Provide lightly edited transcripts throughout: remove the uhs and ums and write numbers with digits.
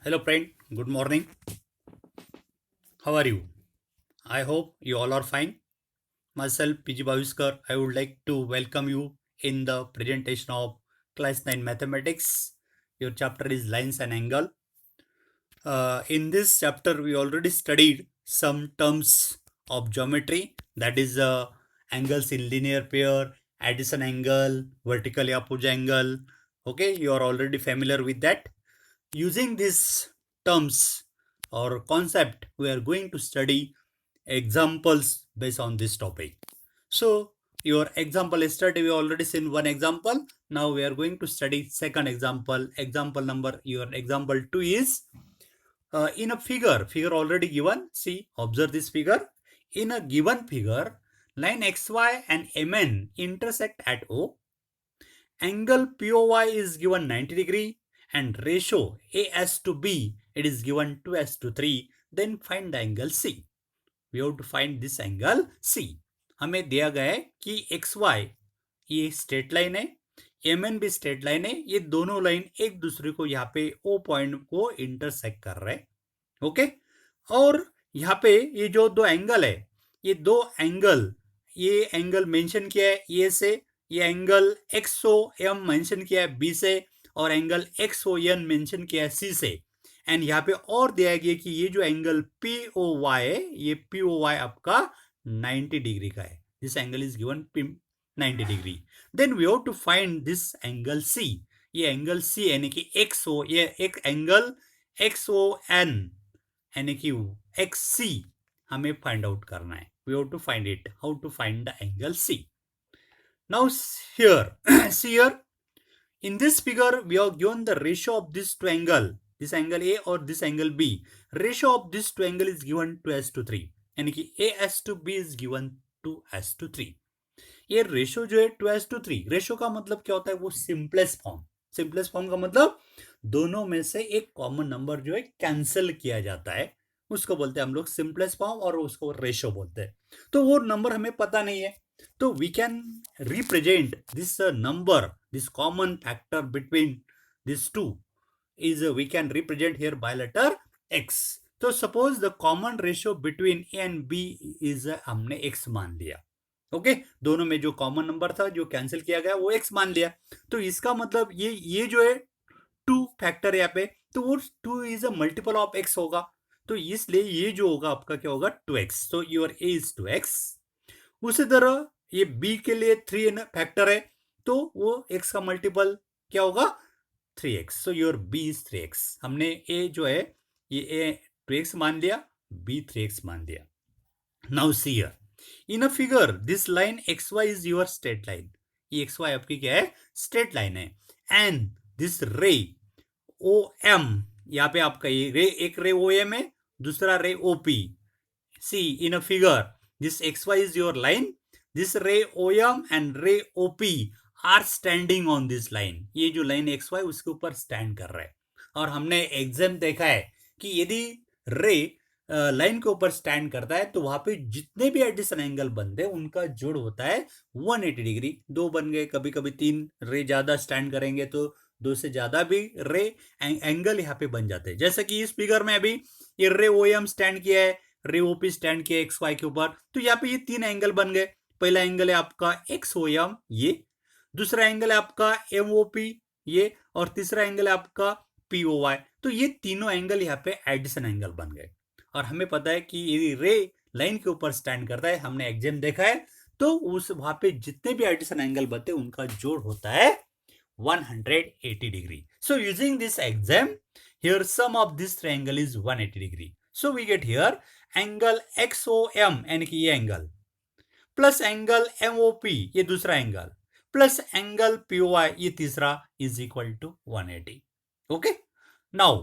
Hello, friend. Good morning. How are you? I hope you all are fine. Myself, PG Bhaviskar, I would like to welcome you in the presentation of Class 9 Mathematics. Your chapter is Lines and Angle. In this chapter, we already studied some terms of geometry, that is, angles in linear pair, addition angle, vertically opposite angle. Okay, you are already familiar with that. Using these terms or concept, we are going to study examples based on this topic. So your example yesterday we already seen one example. Now we are going to study second example. Example number, your example 2 is in a figure already given. See, observe this figure. In a given figure, line XY and MN intersect at O. Angle POY is given 90 degree and ratio AS to B it is given 2S to 3. Then find the angle C. We have to find this angle C. हमें दिया गया है कि XY ये straight line है, MN भी straight line है, ये दोनों लाइन एक दूसरे को यहाँ पे O पॉइंट को इंटरसेक्ट कर रहे हैं. ओके, और यहाँ पे ये जो दो एंगल है, ये दो एंगल, ये एंगल मेंशन किया है ए से, ये एंगल एक्सओ एम मेंशन किया है बी से, और एंगल एक्सओ एन मेंशन किया है सी से. एंड यहाँ पे और दिया गया कि ये जो एंगल पी ओ वाई है, ये पी ओ वाई आपका 90 डिग्री का है. This angle is given 90 degree. Then we have to find this angle C. ये एंगल सी यानी कि एक्सओ, ये एक एंगल एक्सओ एन यानी कि एक्स सी हमें फाइंड आउट करना है. We have to find it. How to find the angle C? Now here see here, in this figure we have given the ratio of these two angle, this angle A or this angle B. Ratio of this two angle is given 2:3 यानी कि A:2B is given 2:3. ये ratio जो है 2:3, ratio का मतलब क्या होता है? वो सिंपलेस्ट फॉर्म. सिंपलेस्ट फॉर्म का मतलब दोनों में से एक कॉमन नंबर जो है कैंसिल किया जाता है, उसको बोलते हैं हम लोग सिंपलेस्ट फॉर्म, और उसको रेशियो बोलते हैं. तो वो नंबर हमें पता नहीं है, तो we can represent this number, this common factor between this two is we can represent here by letter x. तो suppose the common ratio between A and B is हमने x मान लिया. ओके, दोनों में जो कॉमन नंबर था जो cancel किया गया वो x मान लिया. तो इसका मतलब ये जो है टू फैक्टर यहाँ पे, तो वो two is a multiple of x होगा. तो इसलिए ये जो होगा आपका क्या होगा? 2x. तो योर a इज 2x. उसी तरह ये b के लिए 3 फैक्टर है, तो वो x का मल्टीपल क्या होगा? 3x. So your b is 3x. हमने a जो है ये a 2x मान लिया, b 3x मान लिया. Now see here, in a figure this line xy is your straight line. ये xy आपकी क्या है? स्ट्रेट लाइन है. And this ray O M, यहाँ पे आपका ये रे, एक रे ओ एम है, दूसरा ray O P. See in a figure this xy is your line, this ray O M and ray O P are standing on this line. ये जो लाइन एक्स वाई उसके ऊपर स्टैंड कर रहा है. और हमने एग्जाम देखा है कि यदि रे लाइन के ऊपर स्टैंड करता है तो वहां पे जितने भी एडिशन एंगल बनते हैं उनका जोड़ होता है 180 डिग्री. दो बन गए, कभी कभी 3 रे ज्यादा स्टैंड करेंगे तो 2 से ज्यादा भी रे एंगल यहाँ पे बन जाते हैं. जैसे कि इस फिगर में अभी ये रे ओ एम स्टैंड किया है, रे ओपी स्टैंड किया एक्स वाई के ऊपर, तो यहाँ पे ये 3 एंगल बन गए. पहला एंगल है आपका एक्स ओ एम, ये दूसरा एंगल है आपका एम ओ पी, ये, और तीसरा एंगल है आपका पी ओ वाई. तो ये तीनों एंगल यहाँ पे एडिशन एंगल बन गए. और हमें पता है कि यदि रे लाइन के ऊपर स्टैंड करता है, हमने एग्जाम देखा है, तो उस वहां पे जितने भी एडिशन एंगल बनते हैं उनका जोड़ होता है 180 degree. So using this exam here sum of this triangle is 180 degree. So we get here angle X O M यानी कि ये angle, plus angle M O P ये दूसरा एंगल, प्लस एंगल पीओआई ये तीसरा, is equal to 180. Okay, now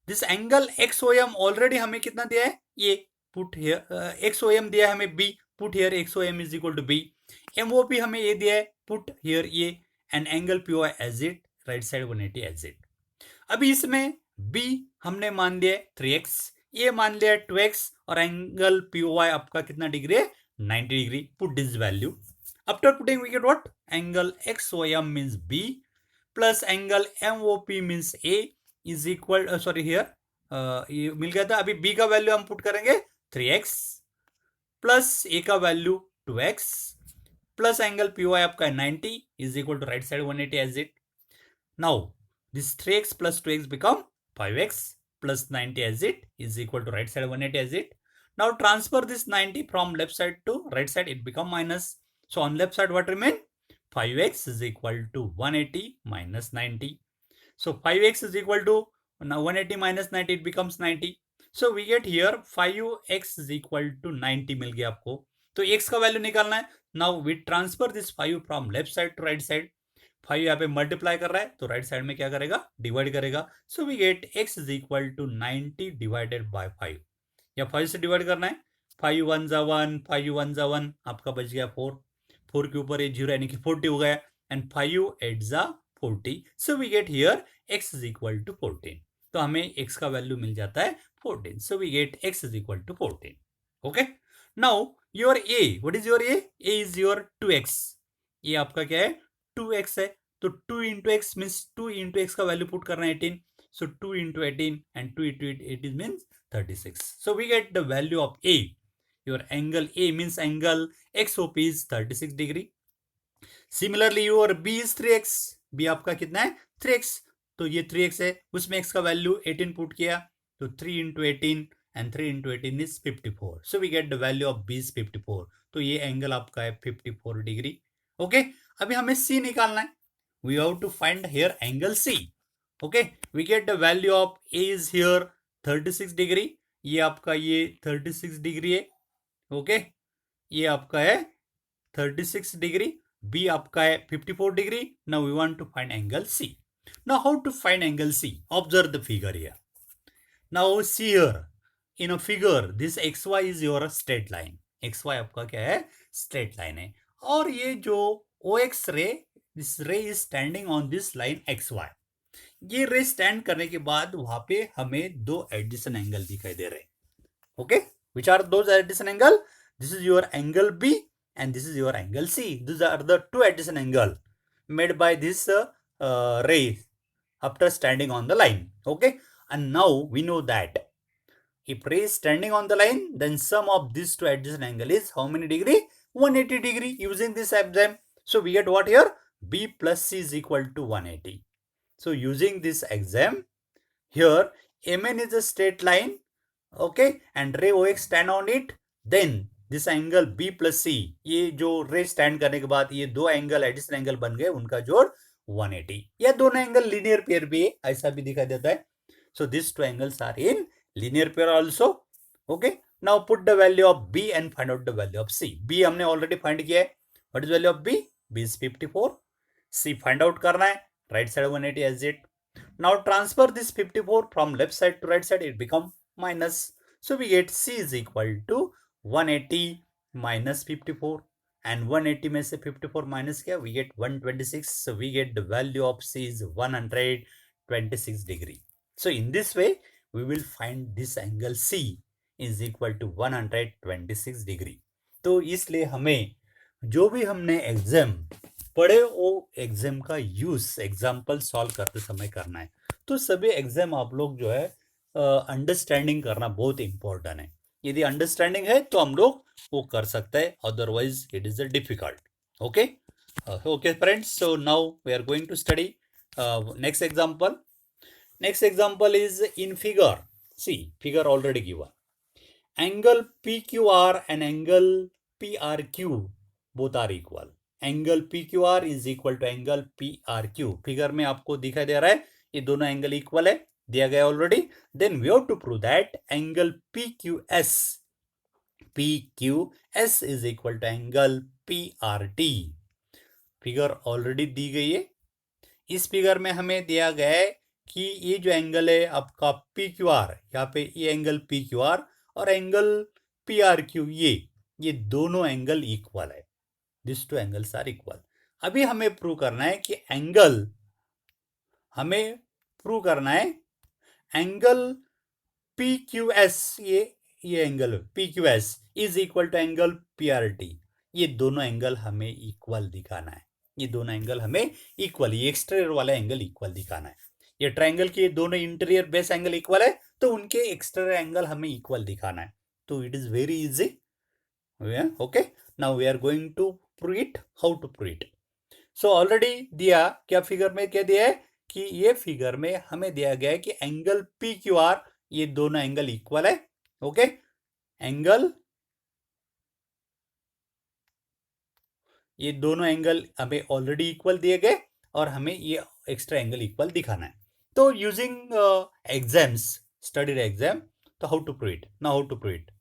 this angle X O M already हमें कितना दिया है? ये पुट हियर एक्सओएम दिया है हमें B, put here X O M is equal to B. M O P हमें ये दिया है, पुट हियर ये, and angle P O I as it, right side 180 as it. अभी इसमें बी हमने मान लिया 3x, ये मान लिया 2x, और एंगल पीओआई आपका कितना डिग्री है? 90 degree. Put this value. After putting we get what? Angle XOM means B plus angle MOP means A is equal, sorry here, ये मिल गया था। अभी बी का वैल्यू हम पुट करेंगे 3x प्लस ए का value 2x plus angle P Y आपका 90 is equal to right side 180 as it. Now this 3x plus 2x become 5x plus 90 as it is equal to right side 180 as it. Now transfer this 90 from left side to right side, it become minus. So on left side what remain? 5x is equal to 180 minus 90. So 5x is equal to now 180 minus 90, it becomes 90. So we get here 5x is equal to 90 मिल गया आपको. तो x का value निकालना है. Now we transfer this 5 from left side to right side. 5 यहाँ पे multiply कर रहा है तो राइट साइड में क्या करेगा? डिवाइड करेगा. So we get x is equal to 90 divided by 5. या 5 से डिवाइड करना है. 5 1 जा 1, 5 1 जा 1, आपका बच गया 4. 4 के ऊपर ये 0 यानी कि 40 हो गया. एंड 5 8 जा 40. So we get here x is equal to 14. तो हमें x का वैल्यू मिल जाता है 14. So we get x is equal to 14. Okay. Now your a, what is your a? a is your 2x. ये आपका क्या है? 2x है. तो 2 into X means 2 into X का वैल्यू पुट करना है 18. So 2 into 18 and 2 into 18 means 36. So we get the value of A. Your angle A means angle XOP is 36 degree. Similarly your B is 3x. B आपका कितना है? 3x. तो ये 3x है, उसमें x का वैल्यू 18 पुट किया तो 3 into 18 and 3 into 18 is 54. So we get the value of B is 54. तो ये एंगल आपका है 54 डिग्री. ओके. अभी हमें c निकालना है. We have to find here angle C. Okay, we get the value of A is here 36 degree. ये आपका ये 36 डिग्री है. ओके. ये आपका है 36 डिग्री. B आपका है 54 degree. Now we want to find angle C. Now how to find angle C? Observe the figure here. Now see here in a figure this XY is your straight line. XY आपका क्या है? Straight line है. और ये जो OX रे, this ray is standing on this line XY. ये रे स्टैंड करने के बाद वहां पे हमें दो एडिशन एंगल दिखाई दे रहे हैं. Okay. Which are those addition angle? This is your angle B and this is your angle C. This are the two addition angle made by this ray after standing on the line. Okay. And now we know that if ray is standing on the line, then sum of these two adjacent angle is how many degree? 180 degree using this exam. So we get what here? B plus C is equal to 180. So using this exam, here MN is a straight line, okay, and ray OX stand on it. Then this angle B plus C, ये जो ray stand करने के बाद ये दो angle addition angle बन गए, उनका जोड़ 180. या दोनों एंगल लीनियर पेयर भी है, ऐसा भी दिखाई देता है. So these two angles are in linear pair also. Okay. Now put the value of B and find out the value of C. B हमने already find किया है. What is value of B? B is 54. C find out करना है. Right side 180 as it. Now transfer this 54 from left side to right side. It become minus. So we get C is equal to 180 minus 54. And 180 में से 54 minus क्या? We get 126. So we get the value of C is 126 degree. So in this way, we will find this angle C is equal to 126 degree. तो इसलिए हमें जो भी हमने exam पढ़े वो एग्जाम का यूज एग्जाम्पल सॉल्व करते समय करना है. तो सभी एग्जाम आप लोग जो है अंडरस्टैंडिंग करना बहुत इंपॉर्टेंट है. यदि अंडरस्टैंडिंग है तो हम लोग वो कर सकते हैं, otherwise it is a difficult. Okay. Okay friends, so now we are going to study next example. Next example is in figure. See, figure already given. Angle PQR and angle PRQ both are equal. Angle PQR is equal to angle PRQ. Figure में आपको दिखाई दे रहा है ये दोनों angle equal है, दिया गया already. Then we have to prove that angle PQS is equal to angle PRT. Figure already दी गई है. इस फिगर में हमें दिया गया है कि ये जो एंगल है आपका PQR, यहाँ पे ये एंगल PQR और एंगल PRQ, ये दोनों एंगल इक्वल है. This two angles are equal. अभी हमें प्रूव करना है कि एंगल PQS, ये angle PQS is equal to angle PRT. ये दोनों एंगल हमें इक्वल दिखाना है. ये दोनों एंगल हमें इक्वल, ये एक्सटीरियर वाला एंगल इक्वल दिखाना है. ये ट्रायंगल के दोनों इंटीरियर बेस एंगल इक्वल है, तो उनके एक्सटीरियर एंगल हमें इक्वल दिखाना है। तो it is very easy. Okay, now we are going to prove it. How to prove it? So already दिया क्या, फिगर में क्या दिया है कि ये फिगर में हमें दिया गया है कि एंगल पी क्यू आर, ये दोनों एंगल इक्वल है। ओके, एंगल, ये दोनों एंगल हमें ऑलरेडी इक्वल दिए गए और हमें ये एक्स्ट्रा एंगल इक्वल दिखाना है। तो यूजिंग एग्जाम्स, स्टडीड एग्जाम, तो how to prove it? Now how to prove it?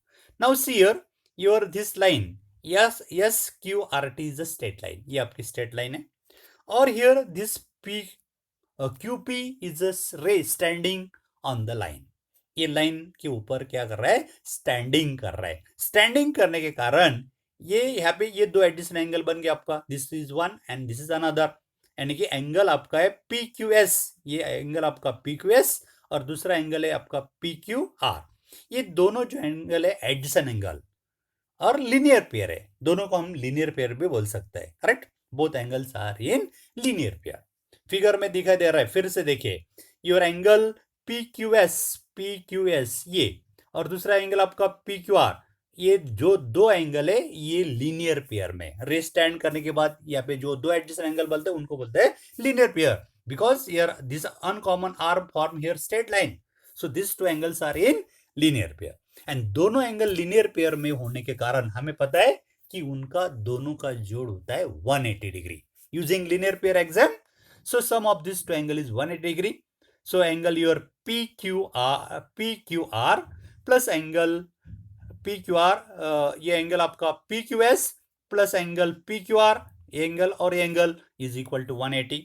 Now see here your this line, yes S Q R T is a straight line, ये आपकी straight line है। और here this P QP is a ray standing on the line, ये line के ऊपर क्या कर रहा है? स्टैंडिंग कर रहा है। स्टैंडिंग करने के कारण ये यहाँ पे ये दो एडिशन एंगल बन गया आपका, this is one and this is another, यानी कि एंगल आपका है PQS, ये एंगल आपका PQS और दूसरा एंगल है आपका PQR। ये दोनों जो एंगल है एडिशन एंगल और लीनियर पेयर है, दोनों को हम लीनियर पेयर भी बोल सकते हैं। Correct, both angles are in linear pair. Figure में दिखाई दे रहा है, फिर से देखिए, योर एंगल PQS ये और दूसरा एंगल आपका PQR, ये जो दो एंगल है ये लीनियर पेयर में रे स्टैंड करने के बाद यहाँ पे जो दो एडजेसेंट एंगल बोलते हैं उनको बोलते हैं linear pair, because here this uncommon arm form here straight line, so this two angles are in linear pair. And दोनों एंगल लीनियर पेयर में होने के कारण हमें पता है कि उनका दोनों का जोड़ होता है 180 degree. Using linear pair exam, so sum of this two angle is 180 degree. So angle your PQR plus angle PQR, ये एंगल आपका PQS plus angle PQR, angle और angle is equal to 180।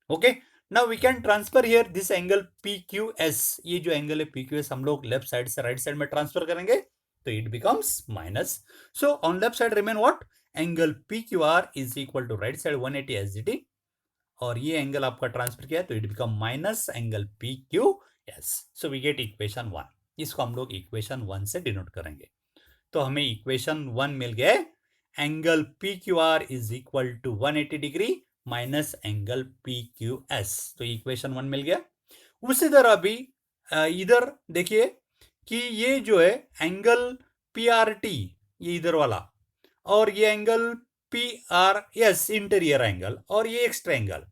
Okay, now we can transfer here this angle PQS, ये जो angle है PQS हम लोग left side से right side में ट्रांसफर करेंगे तो it becomes minus. So on left side remain what? Angle PQR is equal to right side 180 as it is, और ये एंगल आपका ट्रांसफर किया तो it become minus angle PQS। So we get equation 1, इसको हम लोग इक्वेशन 1 से denote करेंगे। तो हमें इक्वेशन 1 मिल गया, angle PQR is equal to 180 degree minus angle PQS, तो इक्वेशन 1 मिल गया। उसी तरह अभी इधर देखिए कि ये जो है एंगल PRT, ये इधर वाला, और ये एंगल PRS इंटीरियर एंगल और ये एक्स्ट्रा एंगल,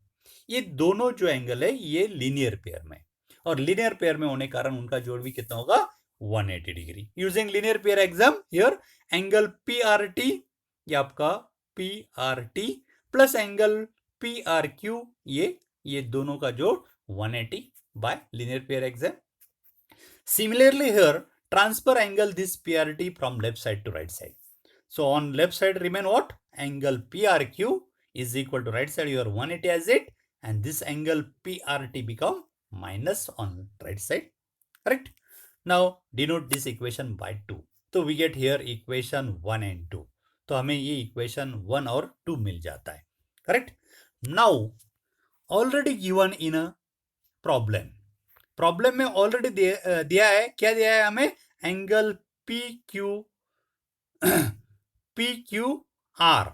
ये दोनों जो एंगल है ये लीनियर पेयर में, और लीनियर पेयर में होने कारण उनका जोड़ भी कितना होगा? 180 degree. Using linear pair exam here angle PRT, ये आपका PRT प्लस एंगल PRQ, ये दोनों का जोड़ 180 bye linear pair exam. Similarly here, transfer angle this PRT from left side to right side. So on left side remain what? Angle PRQ is equal to right side your 180 as it, and this angle PRT become minus on right side. Correct? Now denote this equation by 2. तो we get here equation 1 and 2. तो हमें ये equation 1 और 2 मिल जाता है. Correct? Now already given in a problem. Problem में already दिया है, क्या दिया है हमें? Angle PQR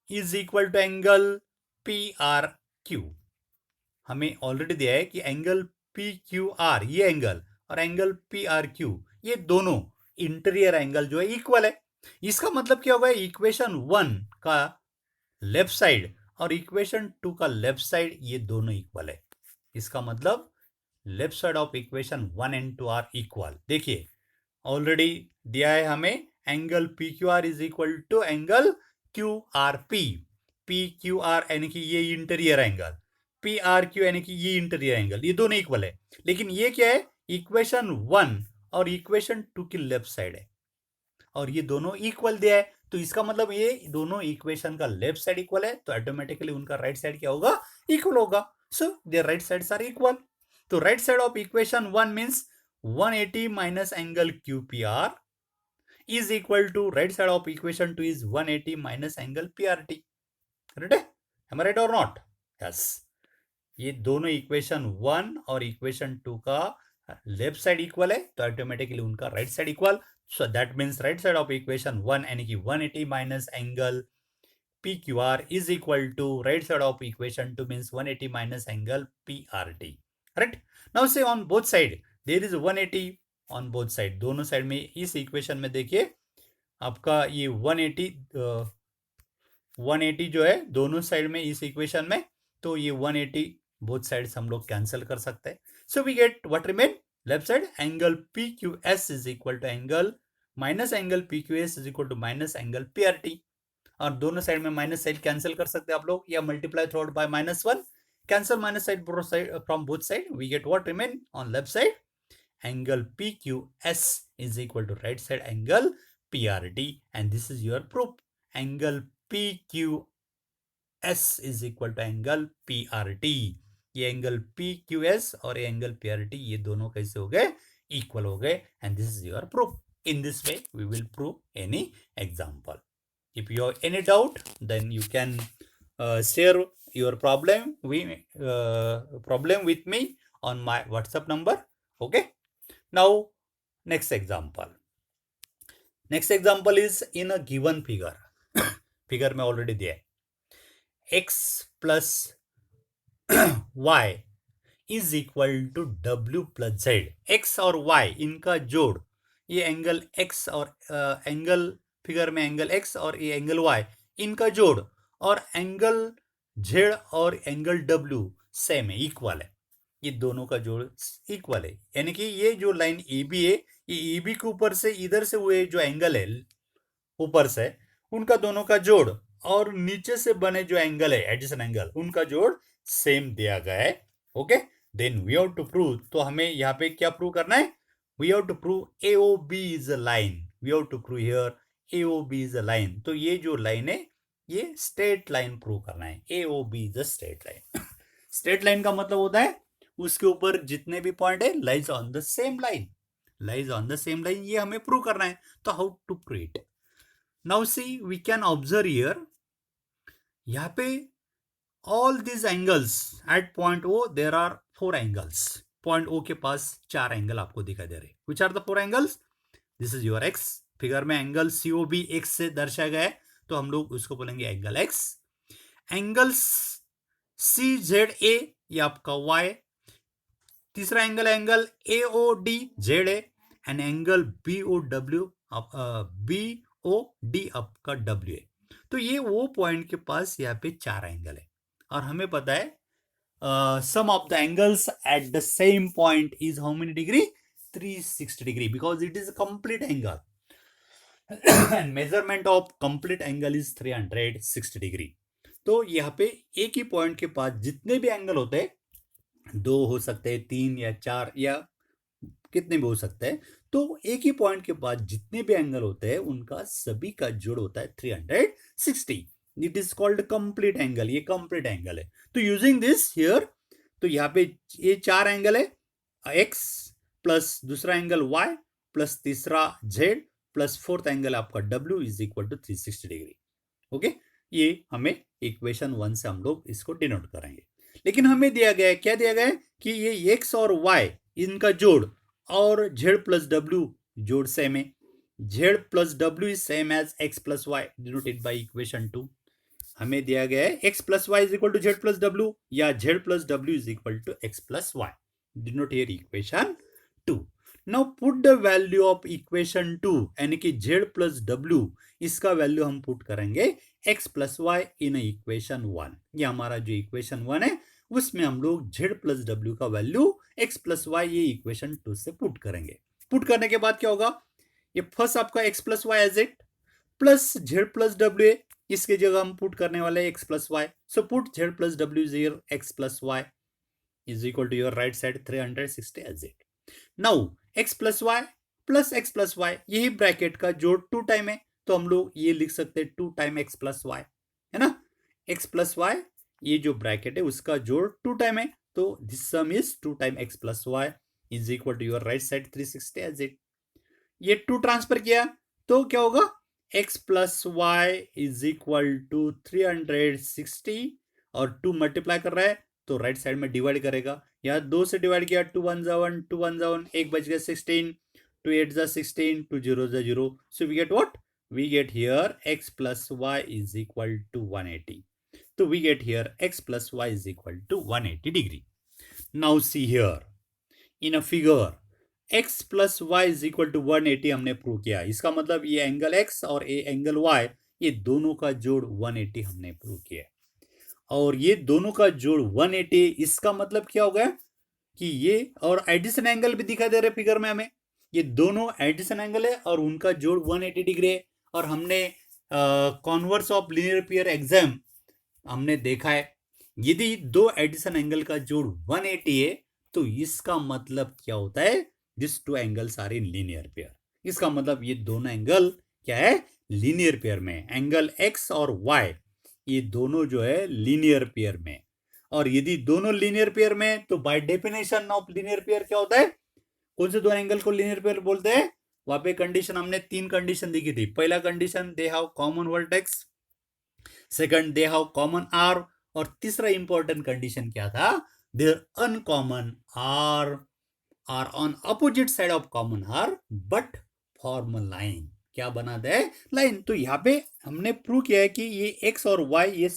is equal to angle PRQ। हमें ऑलरेडी दिया है कि एंगल PQR ये एंगल और एंगल PRQ ये दोनों इंटीरियर एंगल जो है इक्वल है। इसका मतलब क्या होगा? इक्वेशन 1 का लेफ्ट साइड और इक्वेशन 2 का लेफ्ट साइड ये दोनों इक्वल है। इसका मतलब left side of equation 1 and 2 are equal. देखिए ऑलरेडी दिया है हमें angle PQR is equal to angle QRP। PQR यानी कि ये इंटीरियर एंगल, PRQ यानी कि ये इंटीरियर एंगल, ये दोनों इक्वल है। लेकिन ये क्या है? इक्वेशन 1 और इक्वेशन 2 की लेफ्ट साइड है और ये दोनों इक्वल दिया है, तो इसका मतलब ये दोनों इक्वेशन का लेफ्ट साइड इक्वल है तो ऑटोमेटिकली उनका राइट साइड क्या होगा? इक्वल होगा। So there right sides are equal. तो right side of equation 1 means 180 minus angle QPR is equal to right side of equation 2 is 180 minus angle PRT. Correct है? Am I right or not? Yes. ये दोनों equation 1 और equation 2 का left side equal है तो automatically उनका right side equal. So that means right side of equation 1 यानी कि 180 minus angle PQR is equal to right side of equation 2 means 180 minus angle PRT. Correct. Now say on both side there is 180 on both side. दोनों side में इस equation में देखिए आपका ये 180 जो है दोनों साइड में इस इक्वेशन में, तो ये 180 बोथ साइड्स हम लोग कैंसिल कर सकते हैं. So we get what remain left side angle P Q S is equal to angle minus angle P Q S is equal to minus angle P R T. और दोनों side में minus side cancel कर सकते हैं आप लोग, या multiply through out by -1. Cancel minus side from both side. We get what remain on left side angle PQS is equal to right side angle PRT, and this is your proof. Angle PQS is equal to angle PRT. ये angle PQS और ये angle PRT ये दोनों कैसे हो गए, equal हो गए, and this is your proof. In this way we will prove any example. If you have any doubt, then you can share your problem with me on my WhatsApp number. Okay. Now, next example. Next example is in a given figure. Figure में already दिया है. X plus Y is equal to W plus Z. X और Y इनका जोड़, ये angle X और angle figure में angle X और ये एंगल Y इनका जोड़, और एंगल Z और एंगल W सेम है, इक्वल है. ये दोनों का जोड़ इक्वल है, यानी कि ये जो लाइन ए बी है, ये ए बी के ऊपर से इधर से हुए जो एंगल है ऊपर से, उनका दोनों का जोड़, और नीचे से बने जो एंगल है एडिशन एंगल, उनका जोड़ सेम दिया गया है. Okay. Then we have to prove. तो हमें यहाँ पे क्या प्रूव करना है? We have to prove A O B is a line. We have to prove here A O B is a line. तो ये जो लाइन है ये स्ट्रेट लाइन प्रूव करना है. A O B is a straight line. Straight line का मतलब होता है उसके ऊपर जितने भी पॉइंट है lies on the same line. Lies on the same line, ये हमें प्रूव करना है. तो how to prove it? Now see we can observe here, यहाँ पे all this angles at point O there are 4 angles. Point O के पास 4 angle आपको दिखाई दे रहे. Which are the 4 angles? This is your X. Figure में angle C O B X से दर्शाया गया है, तो हम लोग उसको बोलेंगे angle X. Angle C Z A ये आपका वाई. तीसरा angle angle A O D Z है, and angle B O D आपका डब्ल्यू है. तो ये वो पॉइंट के पास यहाँ पे 4 एंगल है, और हमें पता है sum of the angles at the same point is how many degree? 360 degree, because it is a complete angle and measurement of complete angle is 360 degree. तो यहाँ पे एक ही पॉइंट के पास जितने भी एंगल होते हैं, 2 हो सकते हैं, 3 या 4 या कितने भी हो सकते हैं, तो एक ही पॉइंट के पास जितने भी एंगल होते हैं उनका सभी का जोड़ होता है 360. It is called complete angle. ये कंप्लीट एंगल है. तो यूजिंग दिस हियर, तो यहाँ पे ये 4 एंगल है, एक्स प्लस दूसरा एंगल वाई प्लस तीसरा जेड प्लस फोर्थ एंगल आपका W is equal to 360 degree. Okay. ये हमें इक्वेशन 1 से हम लोग इसको डिनोट करेंगे. लेकिन हमें दिया गया है, क्या दिया गया है कि ये x और y इनका जोड़ और z प्लस डब्ल्यू जोड़ सेम है. z plus W is same as x plus Y denoted by equation 2. हमें दिया गया है x plus Y is equal to z plus W, या z plus W is equal to x plus Y. Denote here equation 2. Now put the value of equation 2, यानी कि z plus W, इसका value हम put करेंगे x plus Y in equation 1. ये हमारा जो equation 1 है उसमें हम लोग z प्लस डब्ल्यू का वैल्यू x प्लस वाई ये इक्वेशन 2 से पुट करेंगे. पुट करने के बाद क्या होगा? ये फर्स्ट आपका x plus Y as it plus z plus W, इसके जगह हम पुट करने वाले x plus Y. So put z plus W is here x plus Y is equal to your right side 360 as it. Now x plus Y यही bracket का जोड़ 2 time है, तो हम लोग ये लिख सकते हैं 2 टाइम x प्लस वाई, है ना. x प्लस वाई ये जो ब्रैकेट है उसका जोड़ 2 टाइम है, तो this sum is 2 time x plus Y is equal to your right side 360 as it. ये 2 ट्रांसफर किया तो क्या होगा? x plus Y is equal to 360, और 2 मल्टीप्लाई कर रहा है तो राइट साइड में डिवाइड करेगा. यहाँ 2 से डिवाइड किया, 2 1 जा 1, 2 1 जा 1, 1 बच गया 16, 2 8 जा 16, 2 0 जा 0. So we get what? We get here x plus y is equal to 180. So we get here x plus y is equal to 180 degree. Now see here in a figure x plus Y is equal to 180 हमने prove किया। इसका मतलब ये angle x और ये angle y, ये दोनों का जोड़ 180 हमने प्रूव किया। और ये दोनों का जोड़ 180, इसका मतलब क्या हो गया कि ये और एडिशन एंगल भी दिखाई दे रहे फिगर में हमें। ये दोनों एडिशन एंगल है और उनका जोड़ 180 डिग्री है। और हमने converse of linear pair exam हमने देखा है, यदि दो एडिशन एंगल का जोड़ 180 है तो इसका मतलब क्या होता है, this two angles are in linear pair. इसका मतलब ये दोनों एंगल क्या है, लीनियर पेयर में। एंगल x और y ये दोनों जो है लीनियर पेयर में। और यदि दोनों लीनियर पेयर में तो by definition of linear pair क्या होता है, कौन से दो एंगल को लीनियर पेयर बोलते हैं। वहां पे कंडीशन हमने तीन कंडीशन दिखी थी। पहला condition they have common vertex, second they have common arm, और तीसरा इंपॉर्टेंट कंडीशन क्या था, their uncommon arm on opposite side of common arm but form line. क्या बनाते हैं, लाइन। तो यहाँ पे हमने प्रूव किया है कि ये एक्स और वाई ये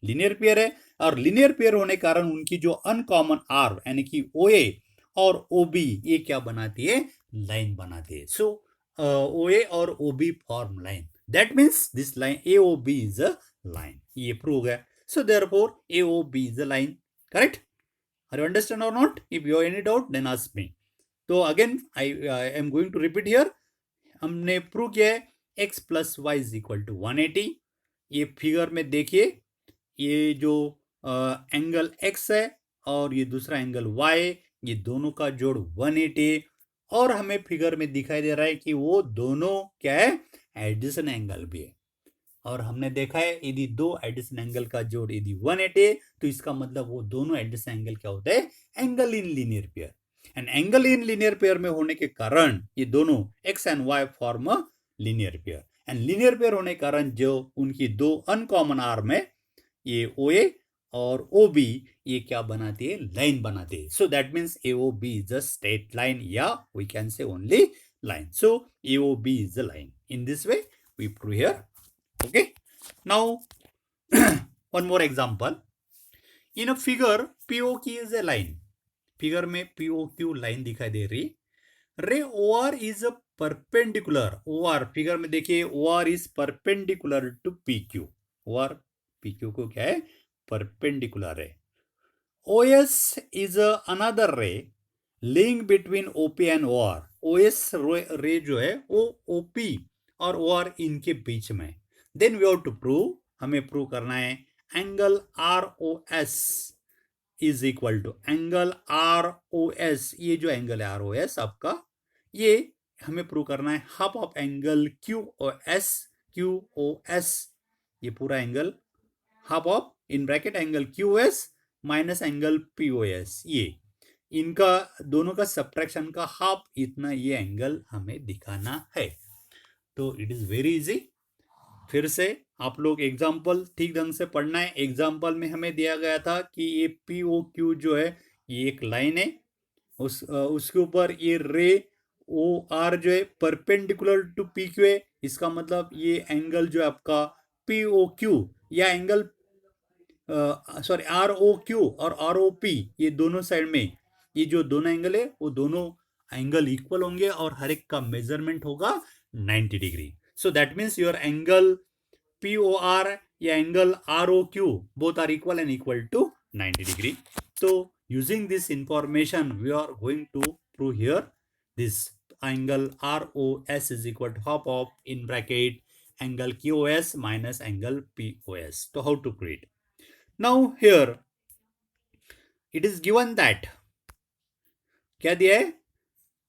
लीनियर पेयर है, और लीनियर पेयर होने के कारण उनकी जो अनकॉमन आर यानी कि ओ ए और ओ बी ये क्या बनाती है, लाइन बनाती है। सो ओ ए और O B form line, that means this line A O B is a line, ये प्रूव हो गया। So therefore A O B is a line, correct. Are you understand or not? If you have any doubt, then ask me. तो again I am going to repeat here. हमने prove किया है x plus Y is equal to 180। ये figure में देखिए, ये जो angle x है और ये दूसरा एंगल y, ये दोनों का जोड़ 180। और हमें फिगर में दिखाई दे रहा है कि वो दोनों क्या है, एडिशन एंगल भी है। और हमने देखा है यदि दो एडिशन एंगल का जोड़ यदि 180 तो इसका मतलब वो दोनों एडिशन एंगल क्या होते हैं, angle in linear pair. And angle in linear pair में होने के कारण ये दोनों x and y form a linear pair. And linear pair होने के कारण जो उनकी दो अनकॉमन आर्म है, ये OA और OB, ये क्या बनाती है, लाइन बनाती है। So that means AOB is a straight line, या we can say only line. So AOB is a line. In this way we prove here. Okay, now one more example. In a figure, POQ is a line. Figure में POQ line दिखाई दे रही। रे OR is a perpendicular. OR figure में देखिए, OR is perpendicular to PQ. OR PQ को क्या है, perpendicular है। OS is a another ray link between OP and OR. OS रे जो है वो OP और OR इनके बीच में। Then we have to prove, हमें प्रूव करना है angle ROS is equal to angle ROS। ये जो एंगल है ROS आपका, ये हमें प्रूव करना है हाफ ऑफ एंगल QOS। ये पूरा angle half of in bracket angle QS minus angle POS, ये इनका दोनों का सब्ट्रैक्शन का हाफ, इतना ये एंगल हमें दिखाना है। तो इट इज वेरी इजी। फिर से आप लोग एग्जाम्पल ठीक ढंग से पढ़ना है। एग्जाम्पल में हमें दिया गया था कि ये POQ जो है ये एक लाइन है, उसके ऊपर ये रे OR जो है परपेंडिकुलर टू PQ है। इसका मतलब ये एंगल जो है आपका POQ या एंगल सॉरी ROQ और ROP, ये दोनों साइड में ये जो दोनों एंगल है वो दोनों एंगल इक्वल होंगे और हर एक का मेजरमेंट होगा 90 degree. So that means your angle POR या angle ROQ both are equal and equal to 90 degree. So using this information we are going to prove here this angle ROS is equal to half of in bracket angle QOS minus angle POS. So how to prove it? Now here it is given that क्या दिया है,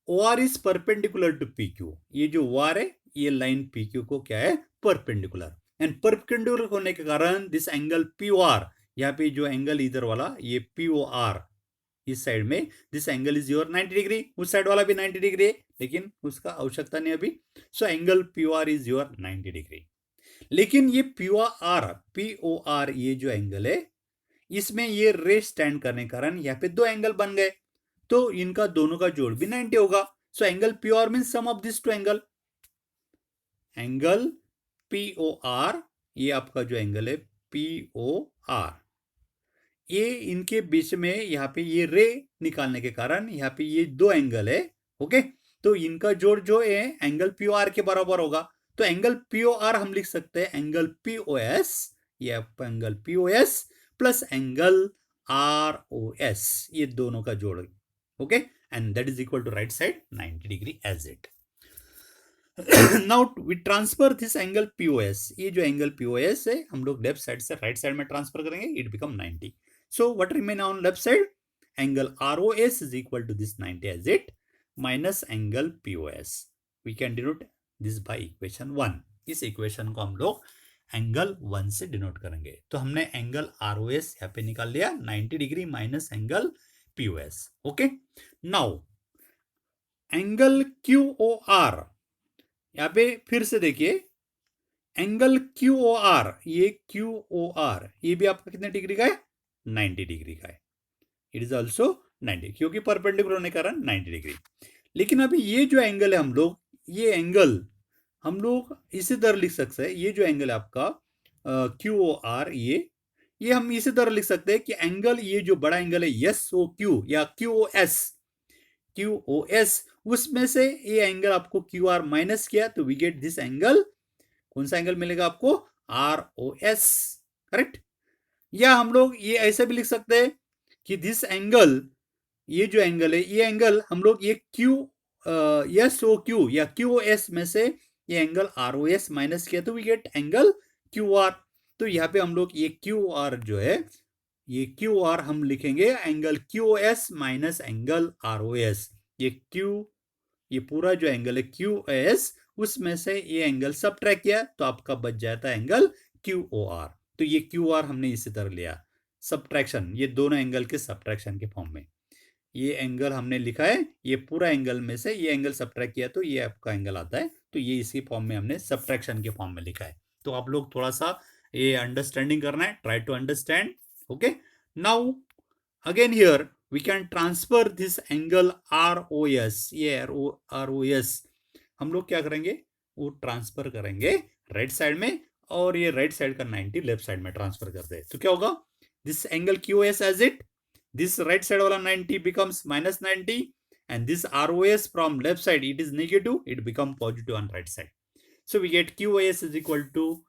OR is perpendicular to PQ। ये जो OR है ये line PQ को क्या है, परपेंडिकुलर। एंड परपेंडिकुलर होने के कारण दिस एंगल POR, यहाँ पे जो एंगल इधर वाला ये POR इस साइड में, this angle is your 90 degree. उस साइड वाला भी 90 डिग्री है लेकिन उसका आवश्यकता नहीं अभी। सो angle POR is your 90 degree. लेकिन ये POR ये जो एंगल है इसमें ये रे स्टैंड करने के कारण यहाँ पे दो एंगल बन गए, तो इनका दोनों का जोड़ भी 90 होगा। So angle POR mean sum of this two angle. Angle POR ये आपका जो एंगल है POR, ये इनके बीच में यहाँ पे ये रे निकालने के कारण यहाँ पे ये दो एंगल है, ओके। तो इनका जोड़ जो है एंगल पीओआर के बराबर होगा। तो एंगल पीओआर हम लिख सकते हैं एंगल पीओएस, ये angle POS plus angle ROS, ये दोनों का जोड़, okay. And that is equal to right side 90 degree as it. Now we transfer this angle POS, ये जो एंगल पीओएस है हम लोग लेफ्ट साइड से राइट साइड में ट्रांसफर करेंगे, it become 90। So what remain on left side, angle ROS is equal to this 90 as it minus angle POS. We can denote this by equation 1। इस equation को हम लोग angle 1 से denote करेंगे। तो हमने एंगल आरओएस यहाँ पे निकाल लिया 90 degree minus angle POS, okay. Now angle QOR, यहाँ पे फिर से देखिए एंगल QOR, ये QOR ये भी आपका कितने डिग्री का है, 90 डिग्री का है। इट इज ऑल्सो 90 क्योंकि परपेंडिकुलर होने के कारण 90 डिग्री। लेकिन अभी ये जो एंगल है हम लोग, ये एंगल हम लोग इसी तरह लिख सकते हैं, ये जो एंगल है आपका QOR, ये हम इसी तरह लिख सकते हैं कि एंगल, ये जो बड़ा एंगल है SOQ या QOS, उसमें से ये एंगल आपको QR माइनस किया तो वी गेट दिस एंगल, कौन सा एंगल मिलेगा आपको, ROS, करेक्ट। या हम लोग ये ऐसे भी लिख सकते हैं कि दिस एंगल, ये जो एंगल है ये एंगल हम लोग ये SOQ या QOS में से ये एंगल ROS माइनस किया तो वी गेट एंगल QR। तो यहाँ पे हम लोग ये QR जो है, ये QR हम लिखेंगे angle QOS minus angle ROS। ये पूरा जो एंगल है QOS, उसमें से ये एंगल सबट्रैक्ट किया तो आपका बच जाता है एंगल QOR। तो ये QR हमने इसी तरह लिया, सबट्रैक्शन, ये दोनों एंगल के सबट्रैक्शन के फॉर्म में ये एंगल हमने लिखा है, ये पूरा एंगल में से ये एंगल सबट्रैक्ट किया तो ये आपका एंगल आता है। तो ये इसी फॉर्म में हमने सबट्रैक्शन के फॉर्म में लिखा है। तो आप लोग थोड़ा सा ये अंडरस्टैंडिंग करना है, try to understand, okay. Now again here we can transfer this angle ROS, ये ROS हम लोग क्या करेंगे, वो ट्रांसफर करेंगे राइट साइड में, और ये राइट साइड का 90 लेफ्ट साइड में ट्रांसफर करते हैं तो क्या होगा, this angle QOS as it, this right side वाला 90 becomes minus 90 and this ROS from left side it is negative, it become positive on right side. So we get QOS is equal to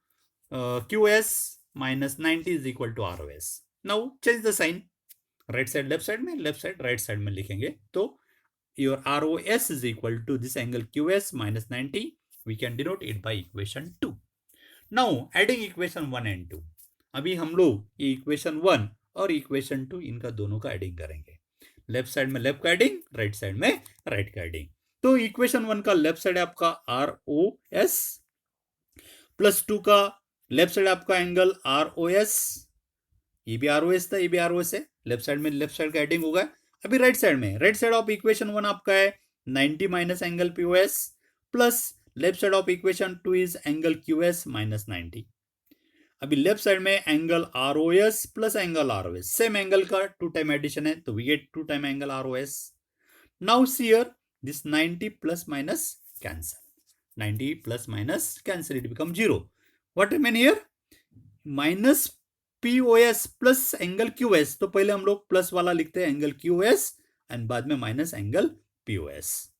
QOS minus 90 is equal to ROS. Now change the sign, right side left side में, left side right side में लिखेंगे तो your ROS is equal to this angle QS minus 90. We can denote it by equation 2. Now adding equation 1 and 2, अभी हम लोग ये equation 1 और equation 2 इनका दोनों का एडिंग करेंगे। लेफ्ट साइड में लेफ्ट का एडिंग, राइट साइड में राइट का एडिंग। तो इक्वेशन 1 का लेफ्ट साइड आपका ROS प्लस 2 का लेफ्ट साइड आपका एंगल ROS, ये भी ROS था, ये भी ROS है, लेफ्ट साइड में लेफ्ट साइड का एडिंग होगा। अभी राइट साइड में, राइट साइड ऑफ इक्वेशन 1 आपका है 90 minus angle POS plus left side of equation 2 is angle QS minus 90। अभी लेफ्ट साइड में angle ROS plus angle ROS, same angle का 2 टाइम एडिशन है तो we get 2 time angle ROS। Now see here this 90 plus minus cancel, 90 plus minus cancel, it become 0। What remain here, minus POS plus angle QS, तो पहले हम लोग plus वाला लिखते हैं एंगल QS एंड बाद में minus angle POS।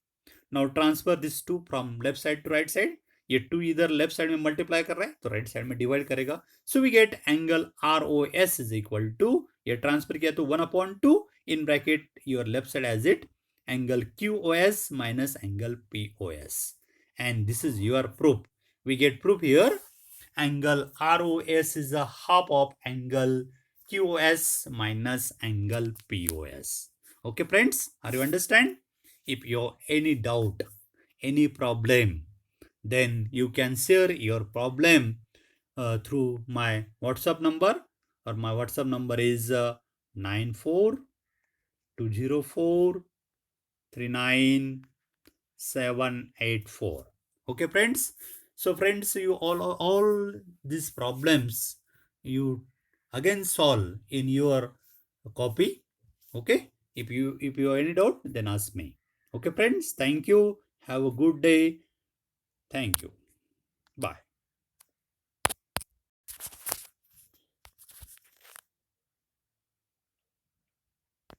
Now transfer this 2 from left side to right side, ये 2 इधर लेफ्ट साइड में मल्टीप्लाई कर रहा है तो राइट साइड में डिवाइड करेगा। So we get angle ROS is equal to, ये ट्रांसफर किया तो 1/2 in bracket your left side as it angle QOS minus angle POS, and this is your proof. We get proof here angle ROS is a half of angle QOS minus angle POS. Okay friends, are you understand? If you have any doubt, any problem, then you can share your problem through my WhatsApp number, or my WhatsApp number is 9420439784. Okay friends, so friends, you all these problems you again solve in your copy, okay. If you have any doubt then ask me, okay friends. Thank you, have a good day, thank you, bye.